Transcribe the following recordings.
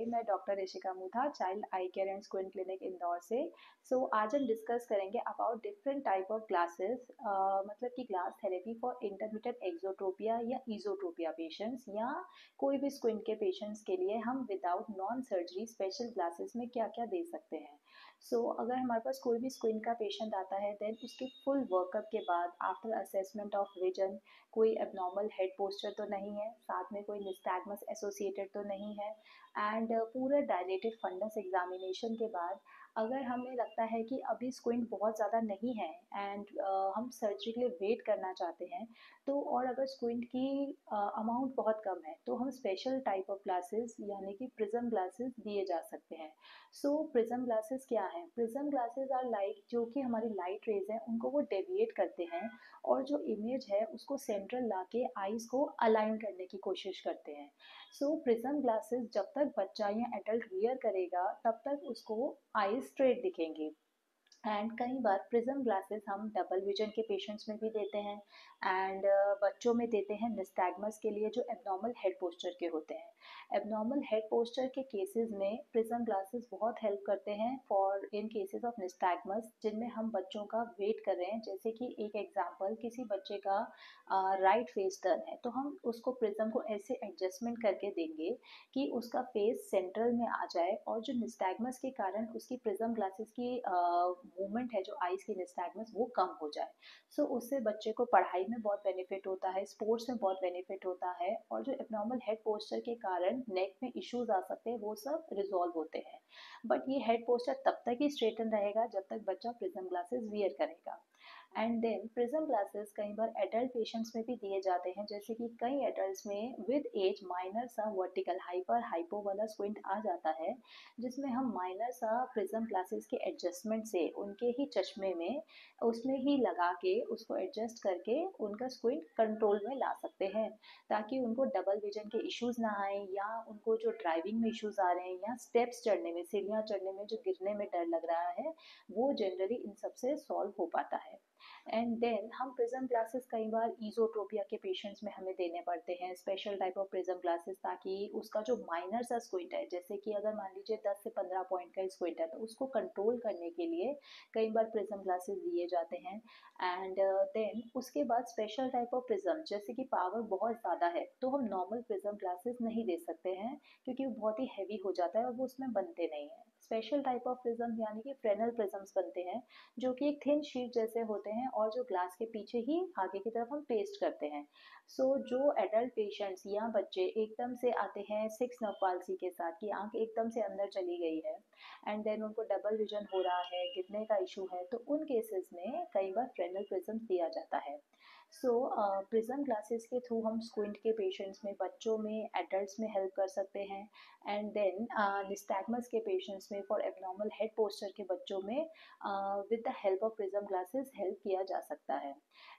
हाय, मैं doctor Rishika Mutha, child I care and squint clinic Indore से। आज हम डिस्कस करेंगे about different type of glasses, मतलब कि glass therapy for intermittent exotropia या इजोट्रोपिया पेशेंट्स, या कोई भी स्क्विंट के पेशेंट्स के लिए हम without non surgery special glasses में क्या क्या दे सकते हैं। अगर हमारे पास कोई भी स्क्विंट का पेशेंट आता है, देन उसके फुल वर्कअप के बाद आफ्टर असेसमेंट ऑफ विजन कोई एबनॉर्मल हेड पोस्चर तो नहीं है, साथ में कोई निस्टैग्मस एसोसिएटेड तो नहीं है, एंड पूरे डायलेटेड फंडस एग्जामिनेशन के बाद अगर हमें लगता है कि अभी स्क्विंट बहुत ज़्यादा नहीं है एंड हम सर्जरी के लिए वेट करना चाहते हैं, तो और अगर स्क्विंट की अमाउंट बहुत कम है तो हम स्पेशल टाइप ऑफ ग्लासेस यानी कि प्रिज्म ग्लासेस दिए जा सकते हैं। प्रिज्म ग्लासेस क्या है? प्रिज्म ग्लासेस आर लाइक, जो कि हमारी लाइट रेज हैं उनको वो डेविएट करते हैं और जो इमेज है उसको सेंट्रल लाके आईज को अलाइन करने की कोशिश करते हैं। प्रिज्म ग्लासेस जब तक बच्चा या एडल्ट वियर करेगा तब तक उसको आईज स्ट्रेट दिखेंगे। एंड कई बार प्रिज्म ग्लासेस हम डबल विजन के पेशेंट्स में भी देते हैं, एंड बच्चों में देते हैं निस्टैग्मस के लिए जो एबनॉर्मल हेड पोस्चर के होते हैं। एबनॉर्मल हेड पोस्चर के केसेस में प्रिज्म ग्लासेस बहुत हेल्प करते हैं for in cases of nystagmus, जिनमें हम बच्चों का वेट कर रहे हैं। जैसे कि एक एग्जांपल, किसी बच्चे का राइट फेस टर्न है तो हम उसको प्रिज्म को ऐसे एडजस्टमेंट करके देंगे कि उसका फेस सेंट्रल में आ जाए, और जो निस्टैग्मस के कारण उसकी प्रिज्म ग्लासेस की मूवमेंट है, जो आईज की निस्टैग्मस, वो कम हो जाए। उससे बच्चे को पढ़ाई में बहुत बेनिफिट होता है, स्पोर्ट्स में बहुत बेनिफिट होता है, और जो एबनॉर्मल हेड पोस्चर के कारण नेक में इश्यूज आ सकते हैं वो सब रिजॉल्व होते हैं। बट ये हेड पोस्चर तब तक ही स्ट्रेटन रहेगा जब तक बच्चा प्रिज्म ग्लासेस वियर करेगा। एंड देन प्रिज्म ग्लासेस कई बार एडल्ट पेशेंट्स में भी दिए जाते हैं, जैसे कि कई एडल्ट्स में विद एज माइनर सा वर्टिकल हाइपर हाइपो वाला स्क्विंट आ जाता है, जिसमें हम माइनर सा प्रिज्म ग्लासेस के एडजस्टमेंट से उनके ही चश्मे में उसमें ही लगा के उसको एडजस्ट करके उनका स्क्विंट कंट्रोल में ला सकते हैं, ताकि उनको डबल विजन के इश्यूज ना आए, या उनको जो ड्राइविंग में इश्यूज आ रहे हैं या स्टेप्स चढ़ने में, सीढ़ियाँ चढ़ने में जो गिरने में डर लग रहा है, वो जनरली इन सबसे सॉल्व हो पाता है। एंड देन हम प्रिज्म ग्लासेस कई बार ईजोट्रोपिया के पेशेंट्स में हमें देने पड़ते हैं, special type of prism glasses, ताकि उसका जो माइनर सा स्क्विंट है, जैसे कि अगर मान लीजिए 10 से 15 पॉइंट का स्क्विंट है, तो उसको कंट्रोल करने के लिए कई बार प्रिज्म ग्लासेस दिए जाते हैं। एंड देन उसके बाद स्पेशल टाइप ऑफ प्रिज्म, जैसे कि पावर बहुत ज़्यादा है तो हम नॉर्मल प्रिज्म ग्लासेस नहीं दे सकते हैं, क्योंकि वो बहुत ही हैवी हो जाता है और वो उसमें बनते नहीं हैं। स्पेशल टाइप ऑफ प्रिज्म यानी कि फ्रेनल प्रिज्म्स बनते हैं, जो कि एक थिन शीट जैसे होते हैं और जो ग्लास के पीछे ही आगे की तरफ हम पेस्ट करते हैं। जो एडल्ट पेशेंट्स या बच्चे एकदम से आते हैं 6 नर्व पाल्सी के साथ, कि आंख एकदम से अंदर चली गई है एंड देन उनको डबल विजन हो रहा है, गिरने का इशू है, तो उन केसेस में कई बार फ्रेनल प्रिज्म दिया जाता है। प्रिज्म ग्लासेस के थ्रू हम स्क्विंट के पेशेंट्स में, बच्चों में, एडल्ट्स में हेल्प कर सकते हैं। एंड देन निस्टैग्मस के पेशेंट्स में, फॉर एबनॉर्मल हेड पोस्चर के बच्चों में with the help of prism glasses help किया जा सकता है।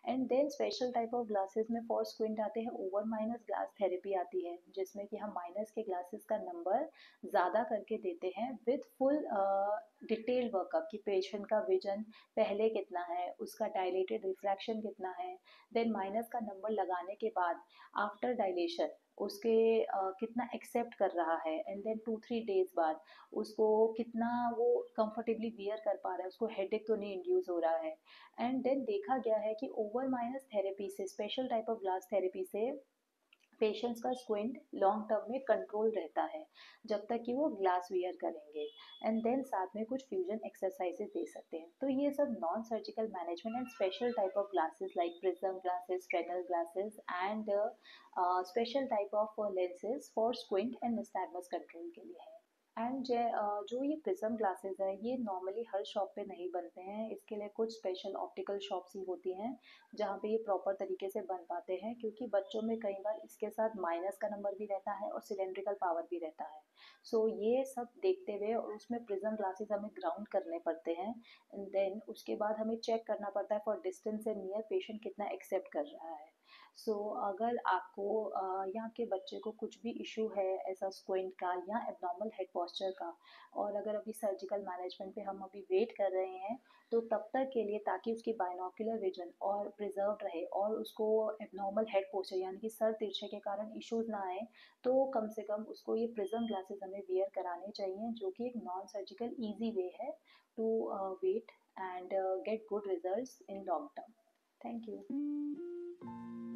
And then special type of glasses में फॉर स्क्विंट आते हैं ओवर माइनस ग्लास थेरेपी आती है, जिसमें कि हम माइनस के ग्लासेस का नंबर ज़्यादा करके देते हैं विद फुल डिटेल वर्कअप, कि पेशेंट का विजन पहले कितना है, उसका डायलेटेड रिफ्रैक्शन कितना है, देन माइनस का नंबर लगाने के बाद आफ्टर डायलेशन उसके कितना एक्सेप्ट कर रहा है, एंड देन 2-3 डेज बाद उसको कितना वो कंफर्टेबली वियर कर पा रहा है, उसको हेडेक तो नहीं इंड्यूस हो रहा है। एंड देन देखा गया है कि ओवर माइनस थेरेपी से, special type of glass therapy से, पेशेंट्स का स्क्विंट लॉन्ग टर्म में कंट्रोल रहता है जब तक कि वो ग्लास वियर करेंगे। एंड देन साथ में कुछ फ्यूजन एक्सरसाइजेस दे सकते हैं। तो ये सब non surgical management and special type of glasses like prism glasses, Fresnel glasses and special type of lenses for squint and nystagmus control के लिए है। एंड जो ये प्रिज्म ग्लासेस है, ये नॉर्मली हर शॉप पे नहीं बनते हैं, इसके लिए कुछ स्पेशल ऑप्टिकल शॉप्स ही होती हैं जहाँ पे ये प्रॉपर तरीके से बन पाते हैं, क्योंकि बच्चों में कई बार इसके साथ माइनस का नंबर भी रहता है और सिलेंड्रिकल पावर भी रहता है। ये सब देखते हुए, और उसमें प्रिज्म ग्लासेस हमें ग्राउंड करने पड़ते हैं, एंड देन उसके बाद हमें चेक करना पड़ता है for distance and near patient कितना एक्सेप्ट कर रहा है। सो अगर आपको या आपके बच्चे को कुछ भी इशू है ऐसा स्क्विंट का या एबनॉर्मल हेड पोस्चर का, और अगर अभी सर्जिकल मैनेजमेंट पे हम अभी वेट कर रहे हैं, तो तब तक के लिए, ताकि उसकी बाइनोकुलर विजन और प्रिजर्व रहे और उसको एबनॉर्मल हेड पोस्चर यानी कि सर तिरछे के कारण इश्यूज ना आए, तो कम से कम उसको ये प्रिज्म ग्लासेस हमें वियर कराने चाहिए, जो कि एक नॉन सर्जिकल ईजी वे है to wait and get good results in long term. Thank you.